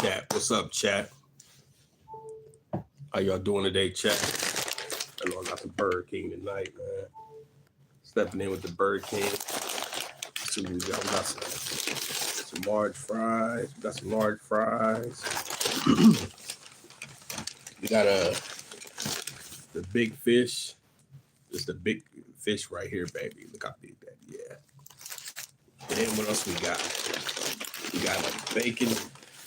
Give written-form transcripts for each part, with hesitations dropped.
chat. What's up, chat? How y'all doing today, chat? I know I got the Burger King tonight, man. Stepping in with the Burger King. Let's see what we got. We got some large fries. We got some large fries. We got the big fish. Just the big fish right here, baby. Look how big that. Yeah. And then what else we got? We got a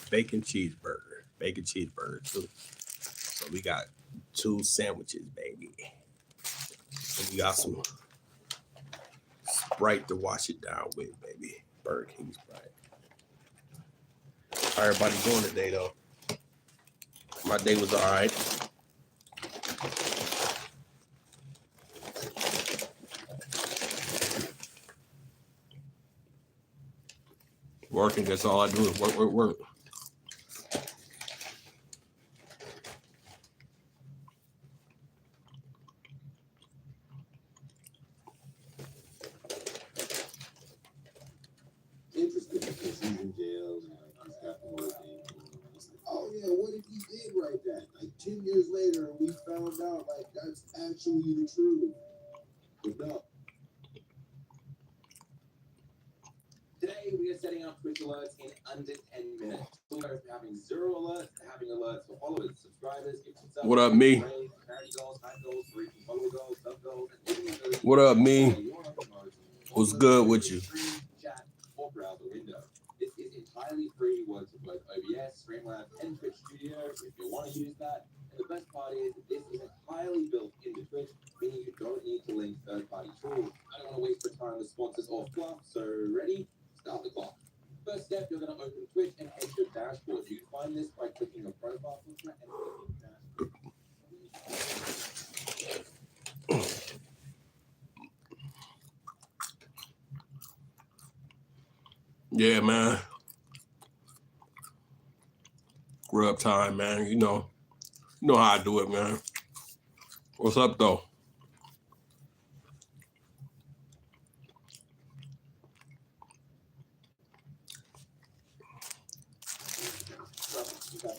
bacon cheeseburger. Bacon cheeseburger too. So we got 2 sandwiches, baby. And we got some Sprite to wash it down with, baby. Burger King Sprite. How everybody doing today, though? My day was all right. Working, that's all I do is work. Interesting because he's in jail and he's got more things. Oh yeah, what if he did write that? Like 10 years later, we found out like that's actually the truth. But no. Today we are setting up Twitch alerts in under 10 minutes. We'll go from having 0 alerts to having alerts for followers, subscribers, what up, me? What up, me? What's good with you? Chat or browser window. This is entirely free. Works with both OBS, Streamlabs, and Twitch Studio if you want to use that. And the best part is this is entirely built into Twitch, meaning you don't need to link third-party tools. I don't want to waste your time with sponsors or fluff. So ready? Start the clock. First step, you're going to open Twitch and head to your dashboard. You can find this by clicking the profile picture and clicking dashboard. Yeah, man. Grub time, man. You know how I do it, man. What's up, though?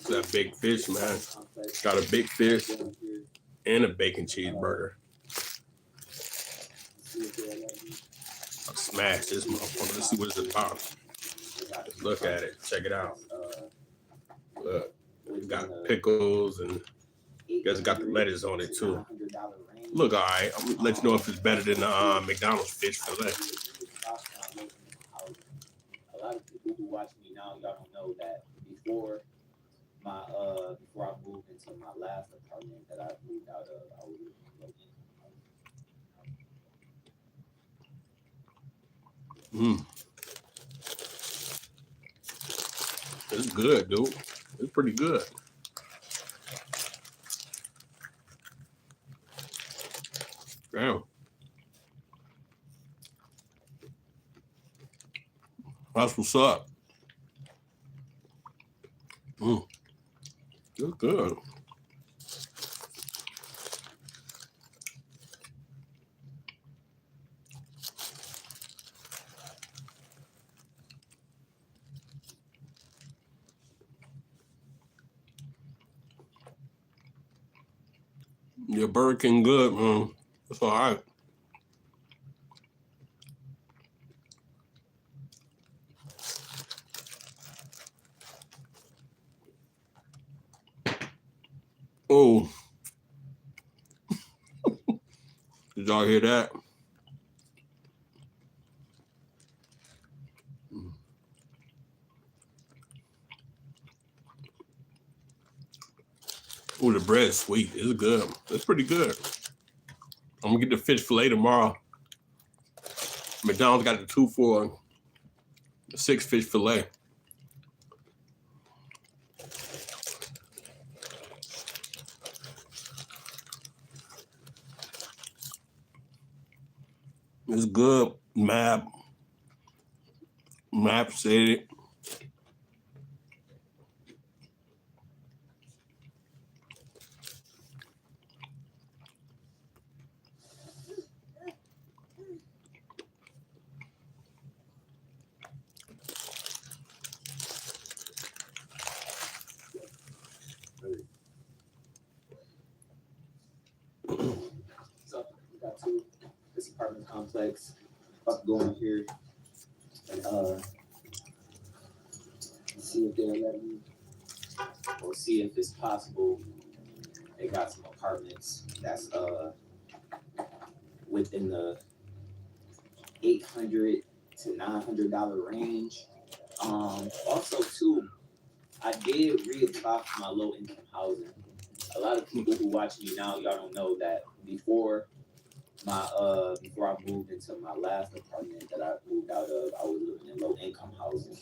That big fish, man. Got a big fish and a bacon cheeseburger. I'll smash this motherfucker. Let's see what it's about. Let's look at it. Check it out. Look, we got pickles and you guys got the lettuce on it too. Look, all right. I'm gonna let you know if it's better than the McDonald's fish fillet. A lot of people who watch me now, y'all don't know that before I moved into my last apartment that I moved out of, I was It's good, dude. It's pretty good. Damn. That's what's up. It's good. Your Burger King good, man. It's all right. Oh. Did y'all hear that? Oh, the bread's sweet. It's good. It's pretty good. I'm gonna get the fish fillet tomorrow. McDonald's got the 2 for the 6 fish fillet. It's good. Map said it. complex. About to go in here and see if they'll let me, or see if it's possible. They got some apartments that's within the $800 to $900 range. Also too, I did reapply for my low income housing. A lot of people who watch me now, y'all don't know that before I moved into my last apartment that I moved out of, I was living in low income housing,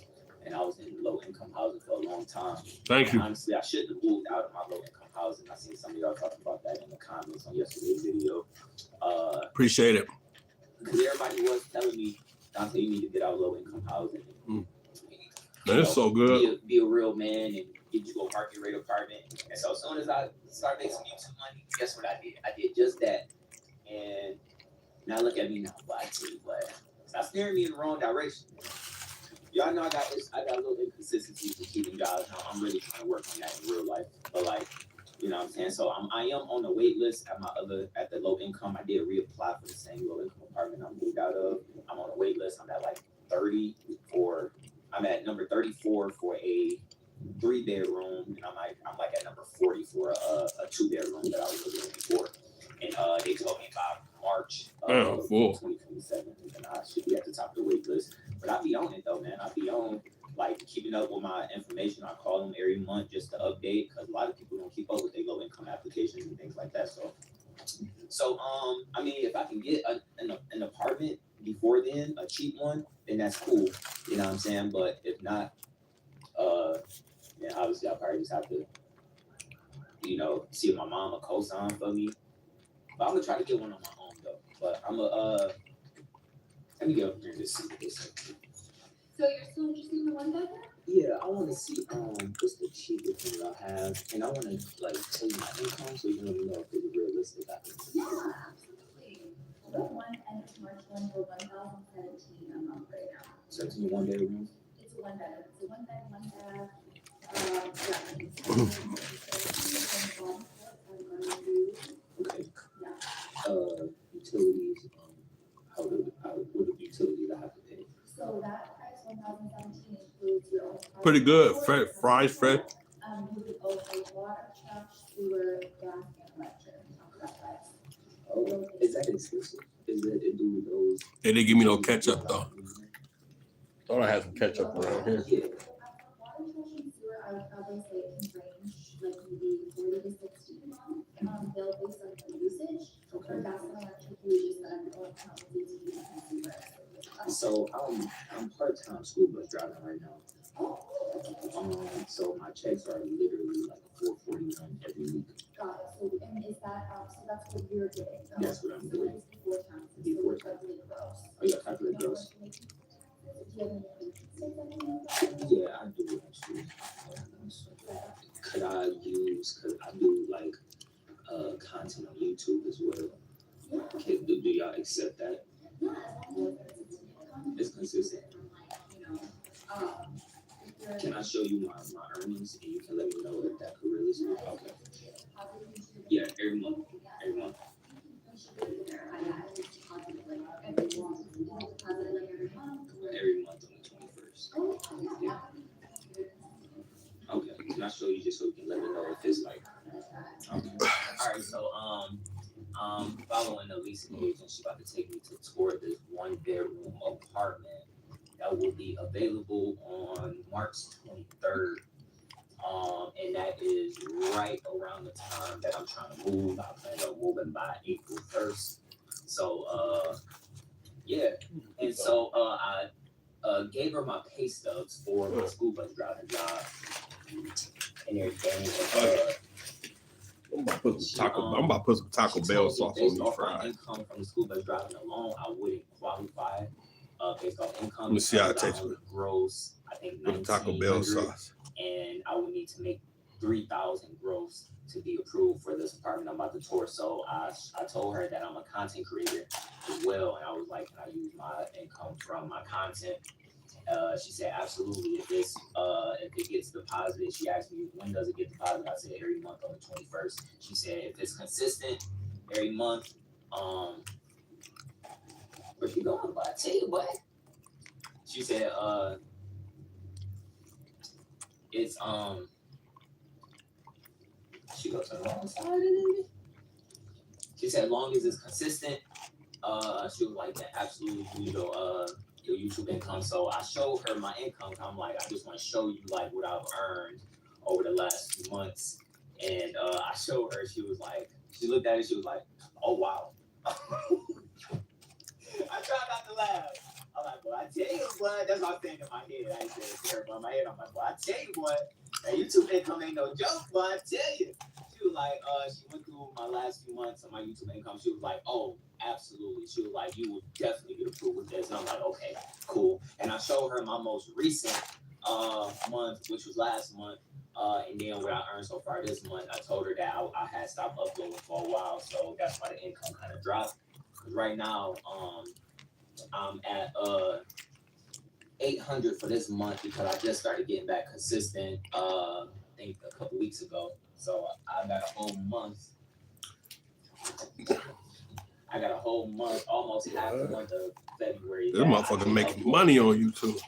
and I was in low income housing for a long time. Thank And you. honestly, I shouldn't have moved out of my low income housing. I seen some of y'all talking about that in the comments on yesterday's video. Appreciate it. Because everybody was telling me, Dante, you need to get out of low income housing. Man, it's so good. Be a real man and get you a market rate apartment. And so as soon as I started making some YouTube money, guess what I did? I did just that. And now look at me now. But I tell you what, stop steering me in the wrong direction. Y'all know I got a little inconsistencies with keeping jobs. Now I'm really trying to work on that in real life. But like, you know what I'm saying? So I am on the wait list at the low income. I did reapply for the same low income apartment I moved out of. I'm on the wait list. I'm at like 30 for. I'm at number 34 for a 3-bedroom, and I'm like at number 40 for a 2-bedroom that I was living in before. And they told me by March of 2027, and I should be at the top of the wait list. But I'll be on it though, man. I'll be on like keeping up with my information. I call them every month just to update because a lot of people don't keep up with their low income applications and things like that. So I mean, if I can get an apartment before then, a cheap one, then that's cool. You know what I'm saying? But if not, yeah, obviously I'll probably just have to, you know, see if my mom will co-sign for me. But I'm gonna try to get one on my own though. But I'm let me get up here and just see what this is. So you're still interested in the 1-bedroom? Yeah, I want to see what's the cheapest thing I have, and I want to like tell you my income so you can let me know if it's realistic. Yeah, absolutely. The one ends March 1 for 1,017 a month right now. So it's in 1 bedroom. It's a 1-bedroom. It's a 1 bed, 1 bath. Yeah. Okay. Yeah. Utilities. What are the utilities I have to pay? So that price 1,017 includes your own. Pretty good. Fries, fresh. You would owe a water, trash, sewer, gas, and electric. That price. Oh, is that exclusive? Is it do those? They didn't give me no ketchup though. Thought I had some ketchup around here. Yeah. Water, trash, and sewer, I would probably say it can range like maybe 40 to 60 a month. They'll based on the usage. For Okay. gas and electric, you just gotta go account with DTE and sewer. So I'm part-time school bus driving right now. So my checks are literally like $441 every week. Got it. So, and is that, so that's what you're getting? That's what I'm doing. So it's before taxes. Before so it's calculated gross. Oh yeah, calculate gross. Do you have any? Yeah, I do actually. Could I do like content on YouTube as well? Okay, do y'all accept that? Yeah, as long as It's consistent. you know, if Can you're I show you my earnings and you can let me know if that could really be? Okay. Yeah, every month. Every month. Every month on the 21st. Yeah. Okay. Can I show you just so you can let me know if it's like okay. All right, so following the leasing agent, she's about to take me to tour this 1-bedroom apartment that will be available on March 23rd. And that is right around the time that I'm trying to move. I plan on moving by April 1st. So yeah. And so I gave her my pay stubs for my school bus driving job and everything. I'm about to put some Taco Bell sauce on Based these off my fries. income from the school bus driving alone, I wouldn't qualify based off income. Let me see how it because I tastes only gross, I think, With the Taco Bell 1,900, sauce. and I would need to make 3,000 gross to be approved for this apartment I'm about to tour. So I told her that I'm a content creator as well, and I was like, can I use my income from my content? She said absolutely. If it gets deposited, she asked me when does it get deposited. I said every month on the 21st. She said if it's consistent every month, where you going? But I tell you what. She said, it's she goes to the wrong side of it. She said, long as it's consistent, she was like, that absolutely, your YouTube income. So I showed her my income. I'm like, I just want to show you like what I've earned over the last few months. And I showed her, she was like, she looked at it, she was like, oh wow. I tried not to laugh. I'm like, well, I tell you what, that's what I'm saying in my head. I ain't saying it to her, but in my head, I'm like, well, I tell you what, that YouTube income ain't no joke, but I tell you. She was like, she went through my last few months of my YouTube income. She was like, oh, absolutely. She was like, you will definitely get approved with this. And I'm like, okay, cool. And I showed her my most recent month, which was last month. And then what I earned so far this month, I told her that I had stopped uploading for a while. So that's why the income kind of dropped. Because right now, I'm at 800 for this month because I just started getting back consistent, I think a couple weeks ago. So I got a whole month. I got a whole month, almost half the month of February. This motherfucker making money on YouTube.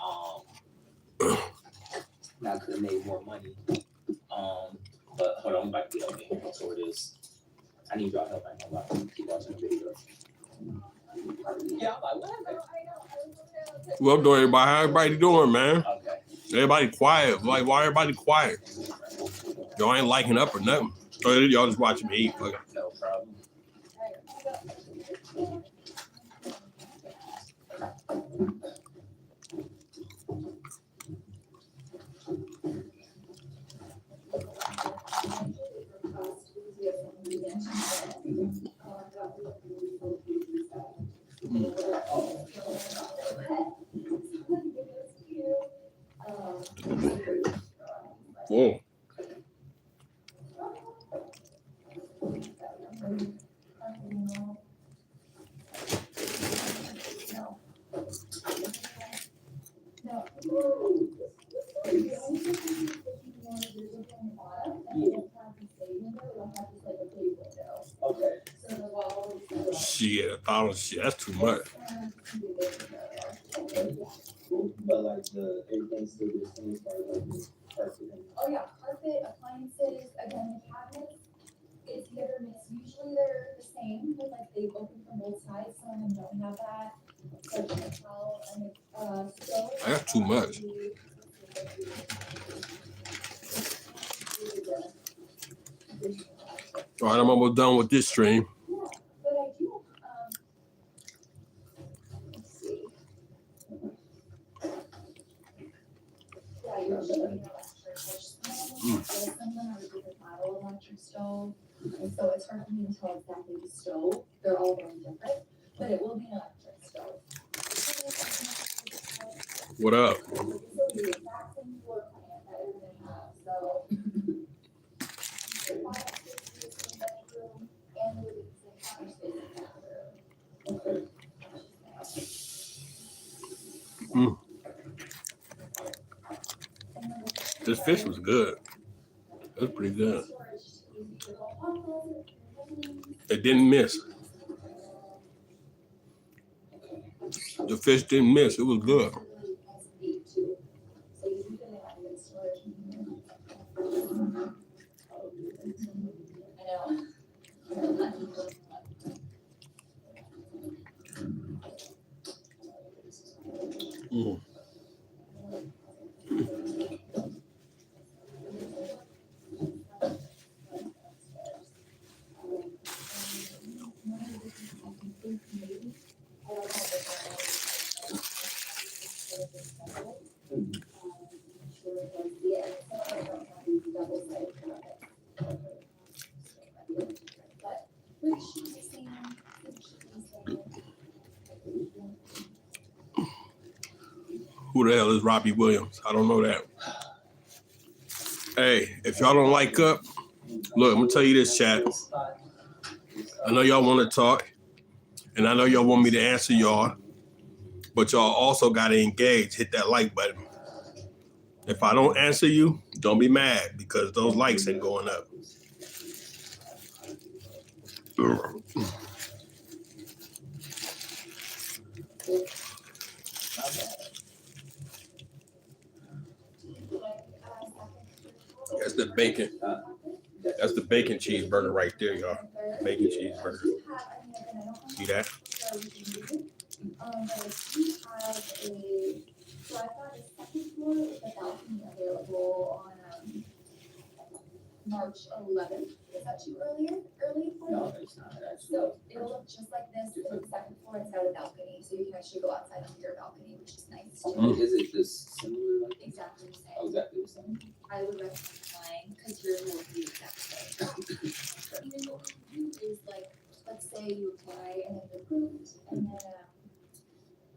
I could have made more money. But hold on, I'm about to get up here. So it is. I need y'all help. I know about keep watching the video. Yeah, I'm like, what? Well, doing everybody, how everybody doing, man? Okay. Everybody quiet. Like, why everybody quiet? Y'all ain't liking up or nothing. So y'all just watching me eat. Fuck it. No problem. Whoa. Okay. Shit, $1,000. That's too much. But like everything's still the same as far as like the carpet. Oh yeah, carpet, appliances, again, the cabinets, it's hit or miss. Usually they're the same, but like they open from both sides, some of them don't have that. So you can tell, and stove. I got too much. All right, I'm almost done with this stream. Yeah, but I do, let's see. Yeah, usually an electric, which some of them are a different model electric stove. And so it's hard for me to tell exactly the stove. They're all very different, but it will be an electric stove. What up? This will be the exact same floor plan that you're gonna have, so. The quiet space in the bedroom and the counter space in the bathroom. This fish was good. It was pretty good. It didn't miss. The fish didn't miss. It was good. Mm. Who the hell is Robbie Williams? I don't know that. Hey, if y'all don't like up, look, I'm gonna tell you this, chat. I know y'all want to talk, and I know y'all want me to answer y'all, but y'all also gotta engage. Hit that like button. If I don't answer you, don't be mad because those likes ain't going up. Not bad. That's the bacon. That's the bacon cheeseburger right there, y'all. Bacon cheeseburger. See that? So I've got a second floor with a balcony available on March 11th. Is that too early for you? No, it's not actually. So it'll look just like this, but the second floor it's got a balcony, so you can actually go outside onto your balcony, which is nice too. Mm. Is it just similar like? Exactly the Oh, same. exactly the same. I would recommend flying because you're more the exact same. Even what we do is like, let's say you apply and it's approved, and then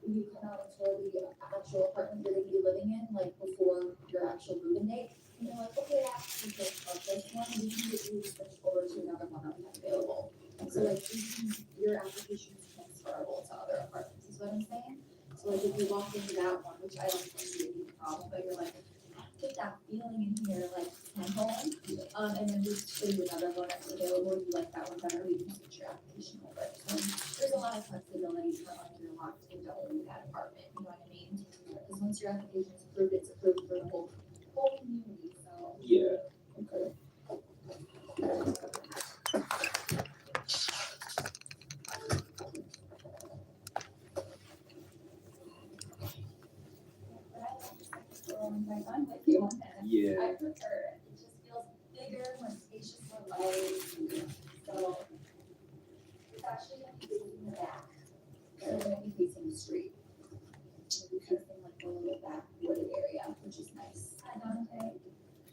you come out and tour the actual apartment you're gonna be living in, like before your actual move-in date. And you're like, okay, I actually just love this one, we can get you switched over to another one that we have available. So like, your application is transferable to other apartments, is what I'm saying. So like, if you walk into that one, which I don't foresee any problem, but you're like, I get that feeling in here, like, my home. And then we show you another one that's available, if you like that one better, we can switch your application over. So there's a lot of flexibility for when you're locked into only that apartment, you know what I mean? Because once your application is approved, it's approved for the whole community, so. Yeah. Okay. I'm with you on that. Yeah. I prefer it, it just feels bigger, more spacious, more light, so. It's actually gonna be facing the back, so it's gonna be facing the street. It'll be facing like a little back wooded area, which is nice. I know, okay.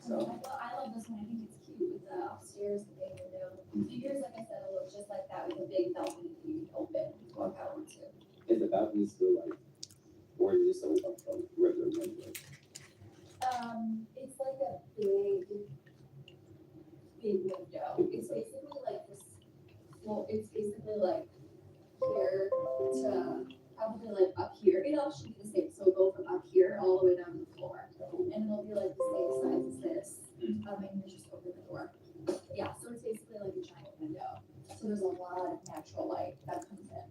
So- I love this one, I think it's cute with the upstairs, the big window. Yours, like I said, it looks just like that with a big balcony that you can open, walk out onto. Is the balcony still like, or is it just a regular window? It's like a big window. It's basically like this, well, it's basically like here to probably like up here. It'll actually be the same, so it'll go from up here all the way down to the floor. And it'll be like the same size as this, and you just open the door. Yeah, so it's basically like a giant window. So there's a lot of natural light that comes in.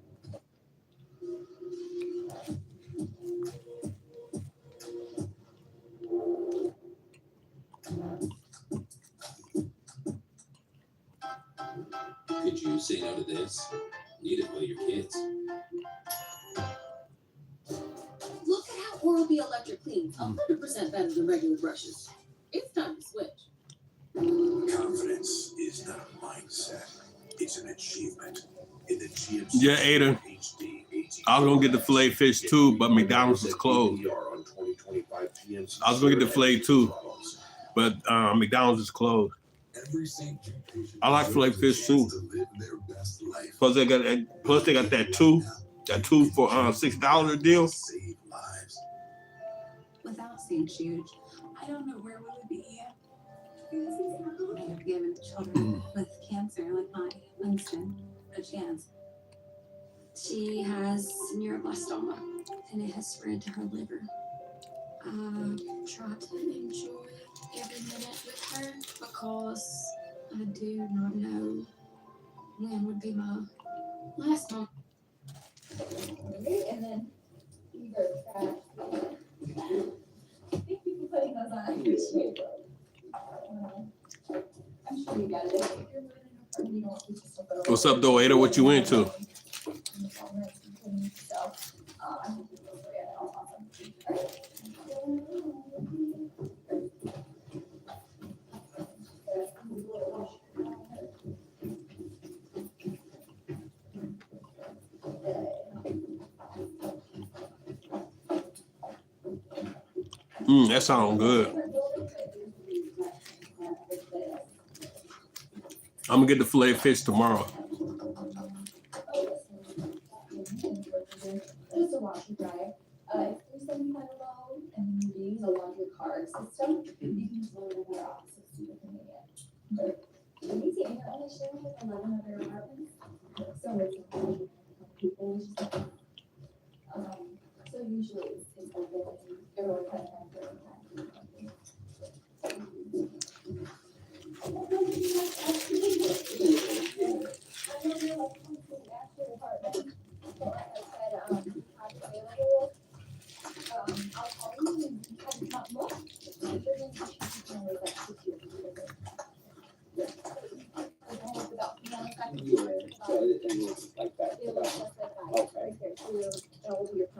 Could you say no to this? Need it for your kids. Look at how Oral-B Electric cleans 100% better than regular brushes. It's time to switch. Confidence is not a mindset, it's an achievement. In the GMC Yeah, Ada. HD I was gonna get the filet fish too, but McDonald's is closed. on 2025 GMC I was gonna get the filet too. models. But McDonald's is closed. Every St. Jude patient I like filet fish deserves too. a chance to live their best life. Plus they got that two for $6 deal. Save lives. Without St. Jude, I don't know where we would be. We have given children with cancer like my Winston a chance. She has neuroblastoma and it has spread to her liver. Try to enjoy every minute with her because I do not know when would be my last one. Okay, and then either trash. Thank you for putting those on. I appreciate it. I'm sure you got it. If you're moving in a you don't want to just look it What's over. up, though, Ada? What you into? So, I think it's really awesome. All right. That sounds good. I'm gonna get the filet fish tomorrow. Just a washer dryer. If there's $75 and you use a laundry card system, you can just load it in your office. It's super convenient. But easy, and you're only sharing with 11 other apartments. So it's people, which is so usually it's open and everyone kind of has their own time. I know you're like, actual apartment. So like I said,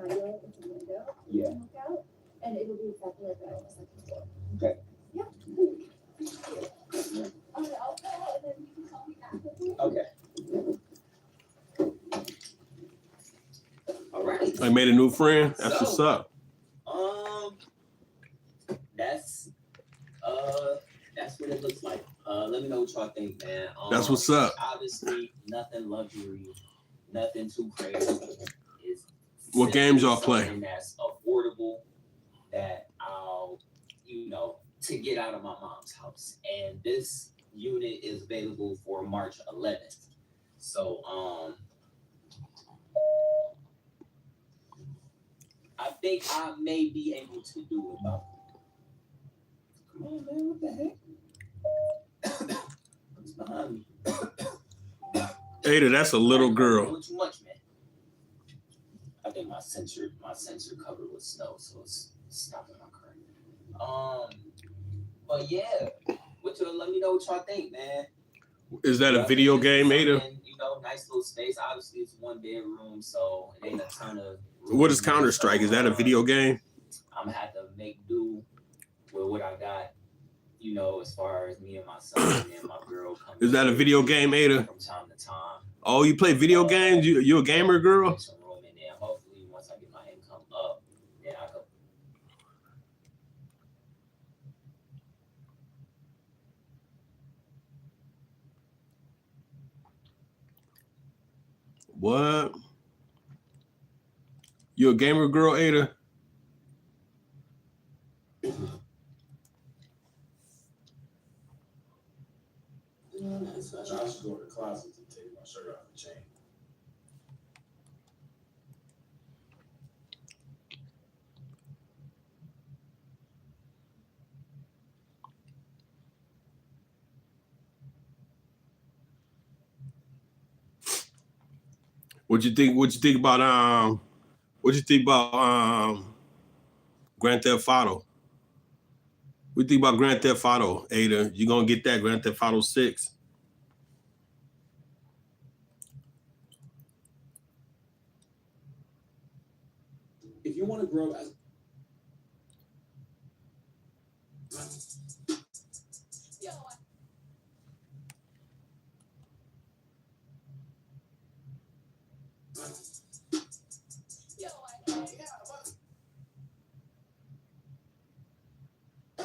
patio with a window. Yeah. You can look out, and it'll be exactly like that on the second floor. Okay. Yeah. All right, I'll go, and then you can call me back. Okay. All right. I made a new friend. That's what's up. That's what it looks like. Let me know what y'all think, man. That's what's up. Obviously, nothing luxury, nothing too crazy. It's What games y'all play? something that's affordable that I'll, to get out of my mom's house. And this unit is available for March 11th. So, I think I may be able to do about. Come on, man, what the heck? What's behind me? Ada, that's a little girl. Not too much, man. I think my sensor covered with snow, so it's stopping my current. But yeah, let me know what y'all think, man. Is that a video game, Ada? Nice little space. Obviously, it's 1 bedroom, so it ain't a ton of. What is Counter-Strike? Is that a video game? I'm gonna have to make do with what I got, as far as me and my son and my girl. Is that a video game, Ada? From time to time. Oh, you play video games? You a gamer, girl? Make some room in there. Hopefully, once I get my income up, then I can. What? You a gamer, girl, Ada? I should go to the closet and take my shirt off and change. What you think about Grand Theft Auto? What you think about Grand Theft Auto, Ada? You gonna get that Grand Theft Auto 6? If you want to grow as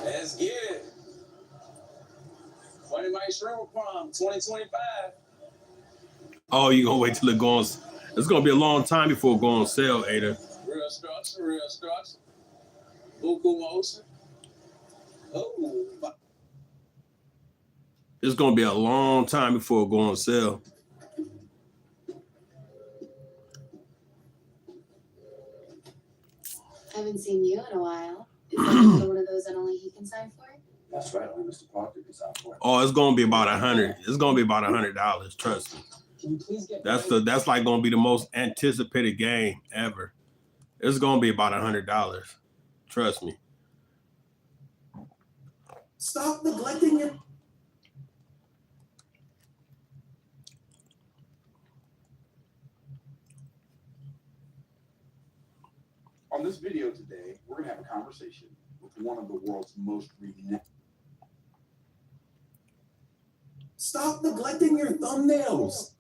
Let's get it. Money Mike Shrimp Prom 2025. Oh, you gonna wait till it goes? It's gonna be a long time before it go on sale, Ada. Real structure. Buku motion. Oh, It's gonna be a long time before it go on sale. Haven't seen you in a while. Is that one of those that only he can sign for? that's right. Only Mr. Parker can sign for it. Oh, it's gonna be about $100. It's gonna be about $100. Trust me. can you please get That's like gonna be the most anticipated game ever. It's gonna be about $100. Trust me. Stop neglecting it. On this video today, we're going to have a conversation with one of the world's most renowned. Stop neglecting your thumbnails.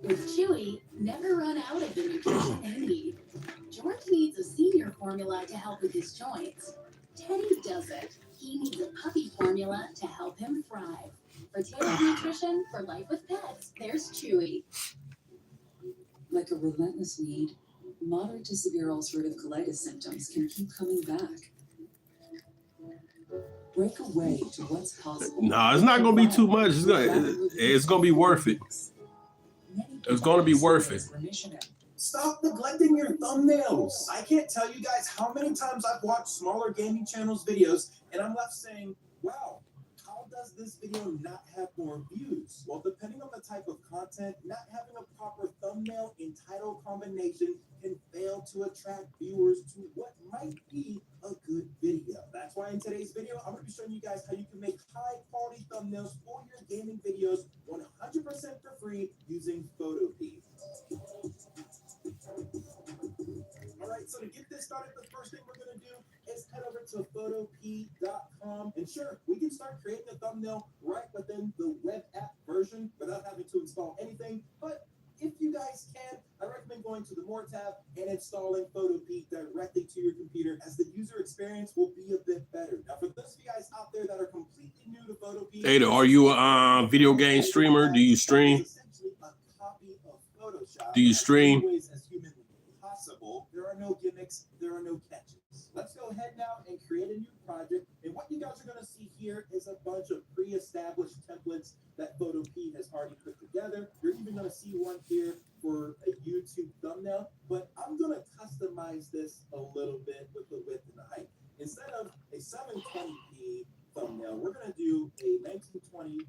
With Chewy, never run out of the nutrition they need. George needs a senior formula to help with his joints. Teddy doesn't. He needs a puppy formula to help him thrive. For tailored nutrition for life with pets, there's Chewy. Like a relentless weed, moderate to severe ulcerative colitis symptoms can keep coming back. Break away to what's possible. No, it's not gonna be too much. It's gonna be worth it. It's gonna be worth it. Stop neglecting your thumbnails. I can't tell you guys how many times I've watched smaller gaming channels videos and I'm left saying, wow, how how does this video not have more views? Well, depending on the type of content, not having a proper thumbnail and title combination can fail to attract viewers to what might be a good video. That's why in today's video, I'm going to be showing you guys how you can make high quality thumbnails for your gaming videos 100% for free using Photopea. All right, so to get this started, the first thing we're going to do is head over to photopea.com. And sure, we can start creating a thumbnail right within the web app version without having to install anything. But if you guys can, I recommend going to the More tab and installing Photopea directly to your computer, as the user experience will be a bit better. Now, for those of you guys out there that are completely new to Photopea, Ada, are you a video game streamer? Do you stream? Essentially a copy of Photoshop. Do you stream? Always as humanly possible. There are no gimmicks. There are no catches. Let's go ahead now and create a new project. And what you guys are going to see here is a bunch of pre-established templates that Photopea has already put together. You're even going to see one here for a YouTube thumbnail, but I'm going to customize this a little bit with the width and the height. Instead of a 720p thumbnail, we're going to do a 1920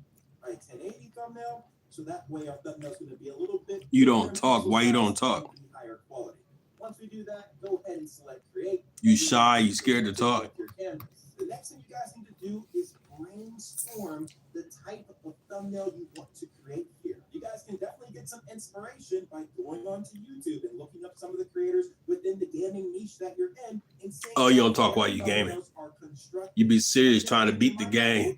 by 1080 thumbnail. So that way our thumbnail is going to be a little bit. You don't talk. Why you don't talk? Higher quality. Once we do that, go ahead and select create. You shy? You scared to talk? Your canvas. The next thing you guys need to do is brainstorm the type of thumbnail you want to create here. You guys can definitely get some inspiration by going onto YouTube and looking up some of the creators within the gaming niche that you're in. And seeing Oh, you don't talk while you gaming. You be serious trying to beat the game.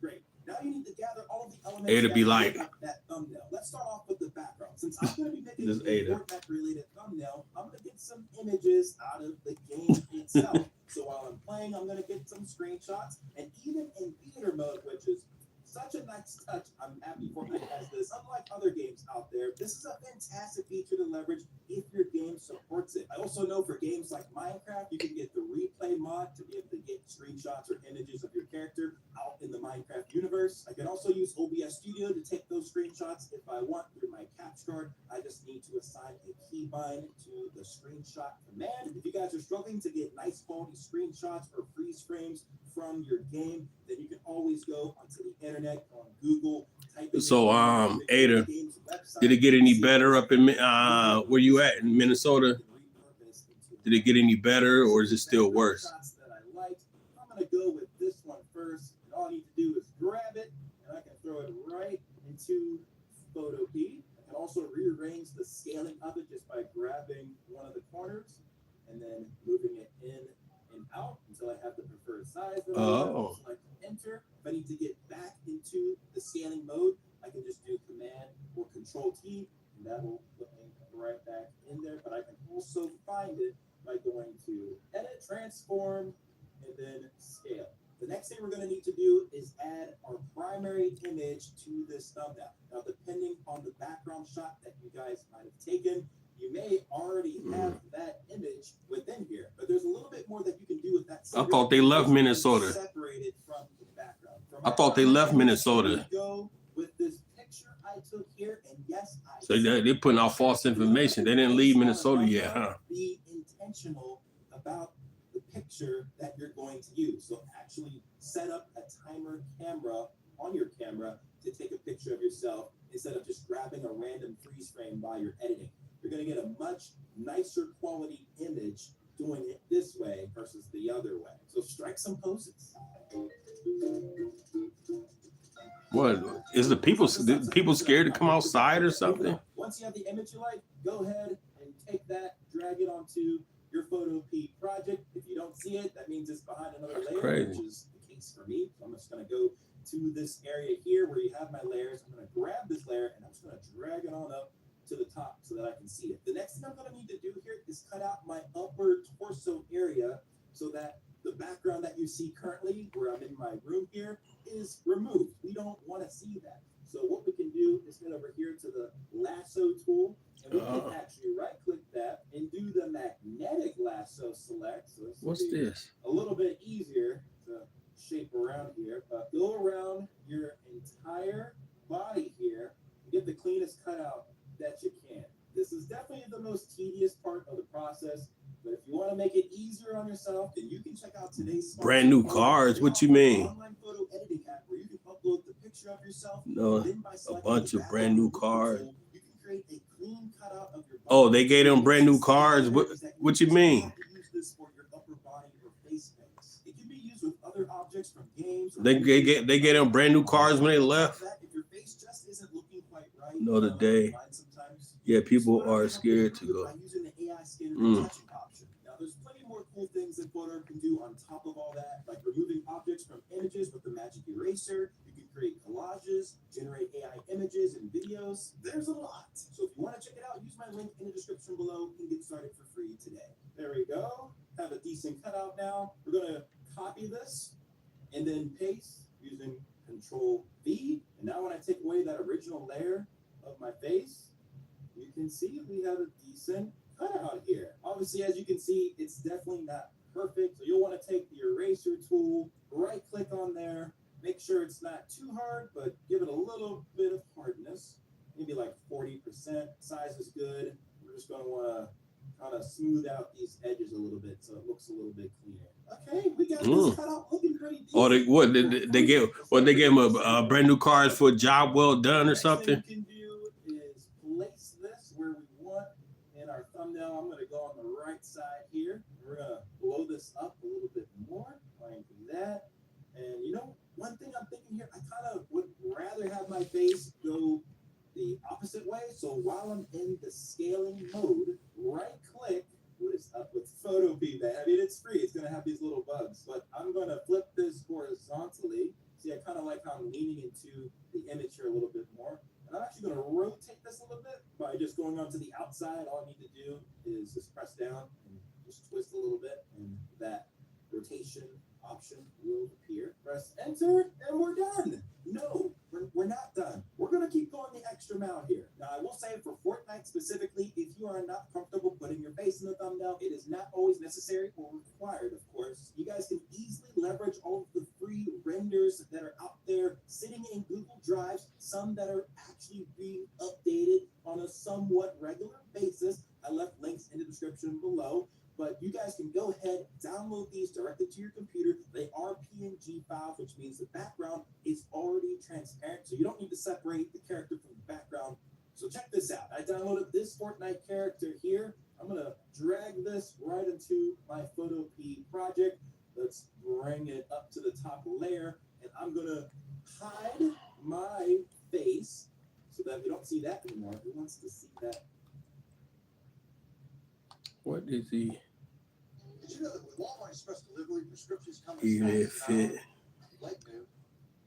Great. Now you need to gather all of the elements. Ada be like, that thumbnail. Let's start off with the background. Since I'm going to be making This a Ada. Fortnite-related thumbnail, I'm going to get some images out of the game itself. So while I'm playing, I'm going to get some screenshots, and even in theater mode, which is such a nice touch. I'm happy Fortnite has this. Unlike other games out there, this is a fantastic feature to leverage if your game supports it. I also know for games like Minecraft, you can get the replay mod to be able to get screenshots or images of your character out in the Minecraft universe. I can also use OBS Studio to take those screenshots if I want through my capture card. I just need to assign a keybind to the screenshot command. If you guys are struggling to get nice quality screenshots or freeze frames from your game, then you can always go onto the internet on Google. So, Ada, did it get any better up in where you at in Minnesota? Did it get any better, or is it still worse? I'm gonna go with this one first. And all I need to do is grab it, and I can throw it right into Photopea. I can also rearrange the scaling of it just by grabbing one of the corners and then moving it in and out until I have the preferred size. Oh. Select enter. If I need to get back into the scaling mode, I can just do Command or Control T, and that will put me right back in there. But I can also find it by going to Edit, Transform, and then Scale. The next thing we're going to need to do is add our primary image to this thumbnail. Now, depending on the background shot that you guys might have taken, you may already have that image within here, but there's a little bit more that you can do with that. I thought they left Minnesota. Separated from the background. I thought they left Minnesota. Go with this picture I took here, and yes, So they're putting out false information. They didn't leave Minnesota yet, huh? Be intentional about the picture that you're going to use. So actually set up a timer camera on your camera to take a picture of yourself instead of just grabbing a random freeze frame while you're editing. You're going to get a much nicer quality image doing it this way versus the other way. So strike some poses. What is the people scared to come outside or something? Once you have the image you like, go ahead and take that, drag it onto your Photopea project. If you don't see it, that means it's behind another layer, Crazy. which is the case for me. So I'm just going to go to this area here where you have my layers. I'm going to grab this layer and I'm just going to drag it on up to the top so that I can see it. The next thing I'm going to need to do here is cut out my upper torso area so that the background that you see currently, where I'm in my room here, is removed. We don't want to see that. So what we can do is get over here to the lasso tool, and we can actually right-click that and do the magnetic lasso select. So What's this? a little bit easier to shape around here. Go around your entire body here and get the cleanest cutout that you can. This is definitely the most tedious part of the process, but if you want to make it easier on yourself, then you can check out today's Brand new cars. What you mean? online photo picture of yourself. No, Then by a selecting bunch the of brand new background cards. tool, you can create a clean cutout of your Oh, body. they gave them brand new What's cards. better is that What you just mean? have to use this for your upper body or face paints. It can be used with other objects from games. Or They get them brand new cards when they left. If your face just isn't looking quite right, No, the day. sometimes Yeah, people are scared to go. by using the AI skin Mm. retouching option. Now, there's plenty more cool things that Photo can do on top of all that, like removing objects from images with the magic eraser. You can create collages, generate AI images and videos. There's a lot. So if you want to check it out, use my link in the description below and get started for free today. There we go. Have a decent cutout now. We're gonna copy this and then paste using Control V. And now when I take away that original layer of my face, you can see we have a decent cutout here. Obviously, as you can see, it's definitely not perfect. So you'll want to take the eraser tool, right click on there, make sure it's not too hard, but give it a little bit of hardness, maybe like 40%. Size is good. We're just going to want to kind of smooth out these edges a little bit so it looks a little bit cleaner. Okay, we got this cutout looking pretty decent. Or they gave him a brand new cards for a job well done or something. Next thing we can do is place this where we want in our thumbnail. I'm going to go on the right side here. We're going to blow this up a little bit more, like that. And you know, one thing I'm thinking here, I kind of would rather have my face go the opposite way. So while I'm in the scaling mode, right click. What is up with Photopea? I mean, it's free. It's gonna have these little bugs, but I'm gonna flip this horizontally. See, I kind of like how I'm leaning into the image here a little bit more. And I'm actually gonna rotate this a little bit by just going onto the outside. All I need to do is just press down and just twist a little bit, and that rotation option will appear. Press enter, and we're done. No, we're not done. We're gonna keep going the extra mile here. Now, I will say for Fortnite specifically, if you are not comfortable putting your face in the thumbnail, it is not always necessary or required, of course. You guys can easily leverage all of the free renders that are out there sitting in Google Drives, some that are actually being updated on a somewhat regular basis. I left links in the description below. But you guys can go ahead, download these directly to your computer. They are PNG files, which means the background is already transparent, so you don't need to separate the character from the background. So check this out. I downloaded this Fortnite character here. I'm going to drag this right into my Photopea project. Let's bring it up to the top layer, and I'm going to hide my face so that we don't see that anymore. Who wants to see that? What is he? Did you know that with Walmart Express delivery, prescriptions come Even if fit. like new,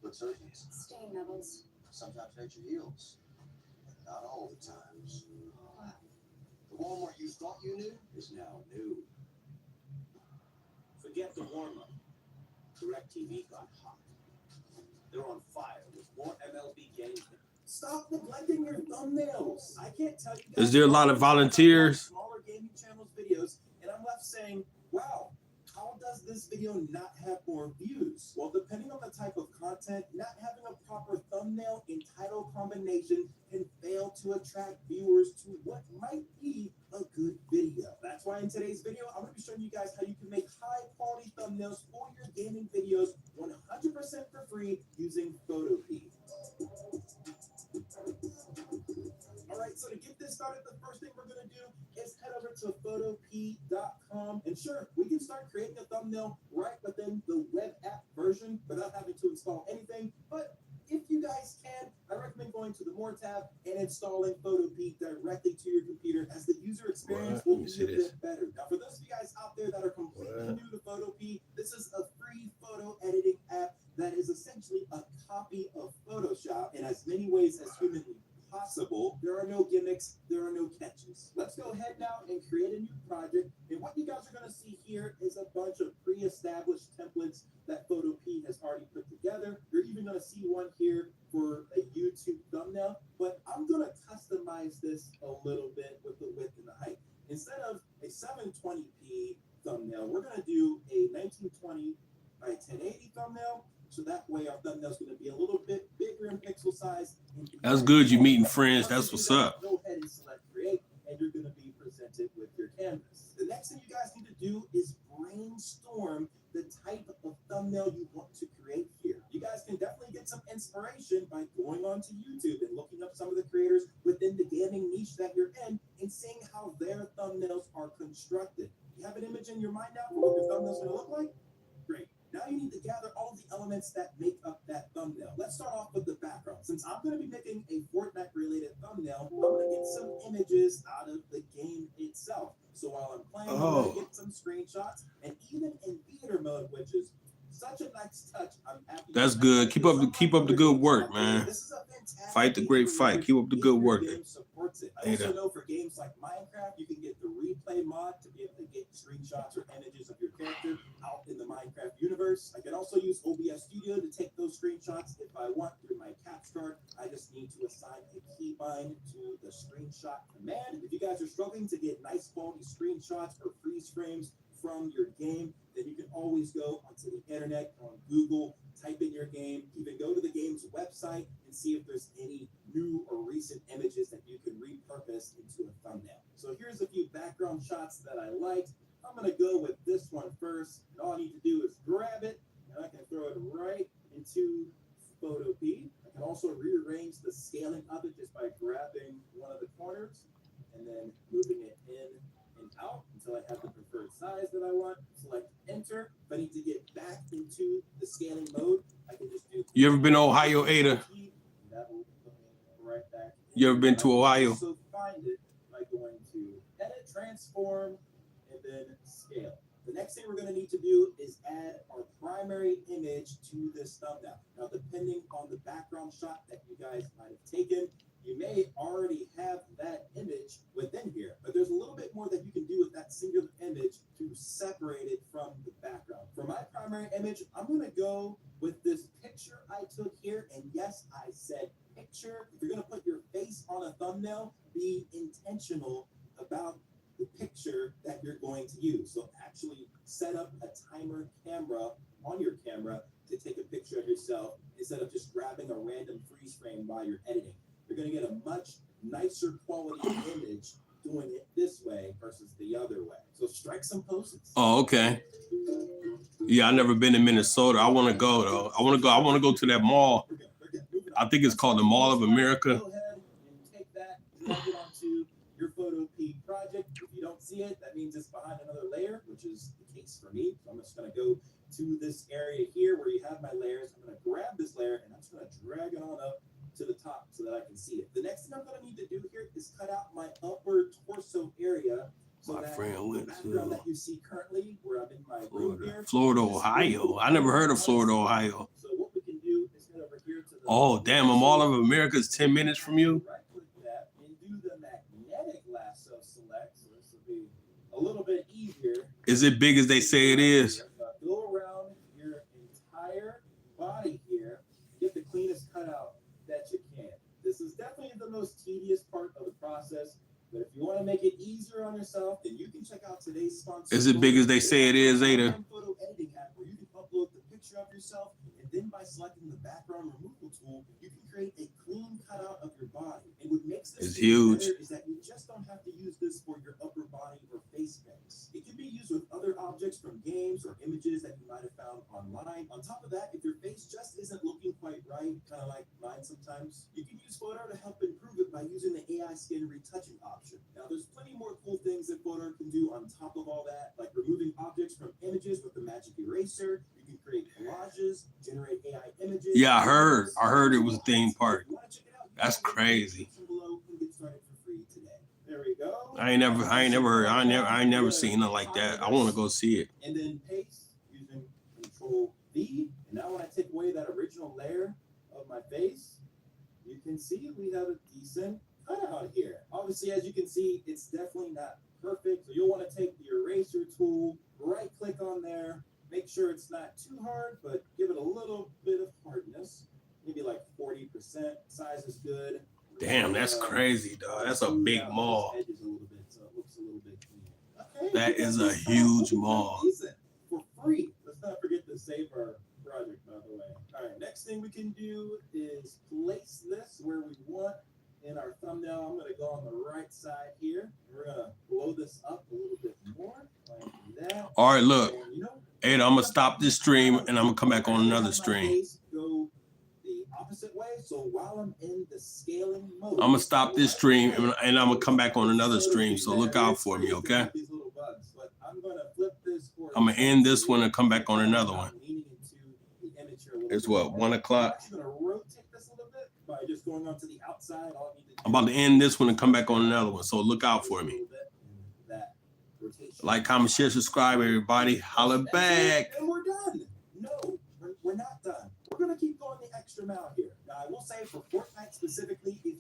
but surgeons. Stain levels. Sometimes nature heals. Not all the times. The Walmart you thought you knew is now new. Forget the warm-up. DirecTV got hot. They're on fire with more MLB games. Stop neglecting your thumbnails. I can't tell you guys. Is there a lot of volunteers? Smaller gaming channels videos, and I'm left saying, wow, how does this video not have more views? Well, depending on the type of content, not having a proper thumbnail and title combination can fail to attract viewers to what might be a good video. That's why in today's video, I'm going to be showing you guys how you can make high quality thumbnails for your gaming videos 100% for free using Photopea. Alright, so to get this started, the first thing we're going to do is head over to photopea.com. And sure, we can start creating a thumbnail right within the web app version without having to install anything. But if you guys can, I recommend going to the More tab and installing Photopea directly to your computer, as the user experience will be a bit better. Now, for those of you guys out there that are completely new to Photopea, this is a free photo editing app that is essentially a copy of Photoshop in as many ways as humanly possible. There are no gimmicks, there are no catches. Let's go ahead now and create a new project. And what you guys are going to see here is a bunch of pre-established templates that Photopea has already put together. You're even going to see one here for a YouTube thumbnail, but I'm going to customize this a little bit with the width and the height. Instead of a 720p thumbnail, we're going to do a 1920 by 1080 thumbnail. So that way our thumbnail is going to be a little bit bigger in pixel size. That's good. You meeting friends. That's what's up. Go ahead and select create, and you're going to be presented with your canvas. The next thing you guys need to do is brainstorm the type of thumbnail you want to create here. You guys can definitely get some inspiration by onto YouTube and looking up some of the creators within the gaming niche that you're in and seeing how their thumbnails are constructed. You have an image in your mind now for what your thumbnail's gonna look like? Great. Now you need to gather all the elements that make up that thumbnail. Let's start off with the background. Since I'm going to be making a Fortnite-related thumbnail, I'm going to get some images out of the game itself. So while I'm playing, I'm going to get some screenshots, and even in theater mode, which is such a nice touch. I'm happy. That's good. Keep up the good work, man. This is a fantastic Fight the great fight. Keep up the good work. Supports it. I also know for games like Minecraft, you can get the replay mod to be able to get screenshots or images of your character out in the Minecraft universe. I can also use OBS Studio to take those screenshots if I want through my caps card. I just need to assign a keybind to the screenshot command. If you guys are struggling to get nice quality screenshots or freeze frames from your game, then you can always go onto the internet, on Google, type in your game, even go to the game's website and see if there's any new or recent images that you can repurpose into a thumbnail. So here's a few background shots that I liked. I'm going to go with this one first. And all I need to do is grab it, and I can throw it right into Photopea. I can also rearrange the scaling of it just by grabbing one of the corners and then moving it in and out until I have the preferred size that I want. Select enter. If I need to get back into the scaling mode, I can just do. You ever been to Ohio, Ada? That will put me right back. You ever been to Ohio? So find it by going to edit, transform, and then scale. The next thing we're going to need to do is add our primary image to this thumbnail. Now, depending on the background shot that you guys might have taken, you may already have that image within here, but there's a little bit more that you can do with that singular image to separate it from the background. For my primary image, I'm going to go with this picture I took here, and yes, I said picture. If you're going to put your face on a thumbnail, be intentional about the picture that you're going to use. So actually set up a timer camera on your camera to take a picture of yourself instead of just grabbing a random freeze frame while you're editing. You're going to get a much nicer quality image doing it this way versus the other way. So strike some poses. Oh, okay. Yeah, I never been to Minnesota. I want to go though. I want to go to that mall. I think it's called the Mall of America. Go ahead and take that, drag it onto your Photopea project. If you don't see it, that means it's behind another layer, which is the case for me. So I'm just going to go to this area here where you have my layers. I'm going to grab this layer and I'm just going to drag it on up to the top so that I can see it. The next thing I'm going to need to do here is cut out my upper torso area. So My that friend the went background to that you see currently, where I'm in my room here, Florida, Ohio. I never heard of Florida, Ohio. So what we can do is head over here to the Oh, damn, a Mall of America is 10 minutes from you? right click that and do the magnetic lasso select. So this will be a little bit easier. Is it big as they say it is? Go around your entire body here, get the cleanest cutout that you can. This is definitely the most tedious part of the process. But if you want to make it easier on yourself, then you can check out today's sponsor. Is it big as they say it is, Ada? Photo editing app where you can upload the picture of yourself, and then by selecting the background removal tool, you can create a clean cutout of your body. And what makes this It's huge. better is that you just don't have to use this for your upper body or face pics. It can be used with other objects from games or images that you might have found online. On top of that, if your face just isn't looking quite right, kind of like mine sometimes, you can use Photo to help improve it by using the AI skin retouching option. Now, there's plenty more cool things that Photo can do on top of all that, like removing objects from images with the magic eraser. You can create collages, generate AI images. Yeah, I heard it was a theme park. That's crazy. There we go. I ain't never seen nothing like that. I want to go see it. And then paste using Control V. And now when I take away that original layer of my face, you can see we have a decent cutout here. Obviously, as you can see, it's definitely not perfect. So you'll want to take the eraser tool, right click on there, make sure it's not too hard, but give it a little bit of hardness. Maybe like 40%. Size is good. Damn, that's crazy, dog. That's a big mall. Edges a little bit, so it looks a little bit cleaner. Okay, That is a huge mall. decent for free. Let's not forget to save our project, by the way. All right, next thing we can do is place this where we want in our thumbnail. I'm going to go on the right side here. We're going to blow this up a little bit more, like that. All right, look. And, you know, Ada, I'm going to stop this stream and I'm going to come back on another stream. Go the opposite way. So while I'm in the scaling mode, I'm gonna stop this stream and I'm gonna come back on another stream. So look out for me, okay? These little bugs, but I'm gonna flip this for I'm gonna end this one and come back on another one. Leaning into the image here a little It's bit what, more. 1 I'm o'clock? actually gonna rotate this a little bit by just going onto the outside. All I need to do I'm about to end this one and come back on another one. So look out for me. That rotation. Like, comment, share, subscribe, everybody. Holla back. And we're done. No, we're not done. We're gonna keep going the extra mile here. Now I will say for Fortnite specifically, if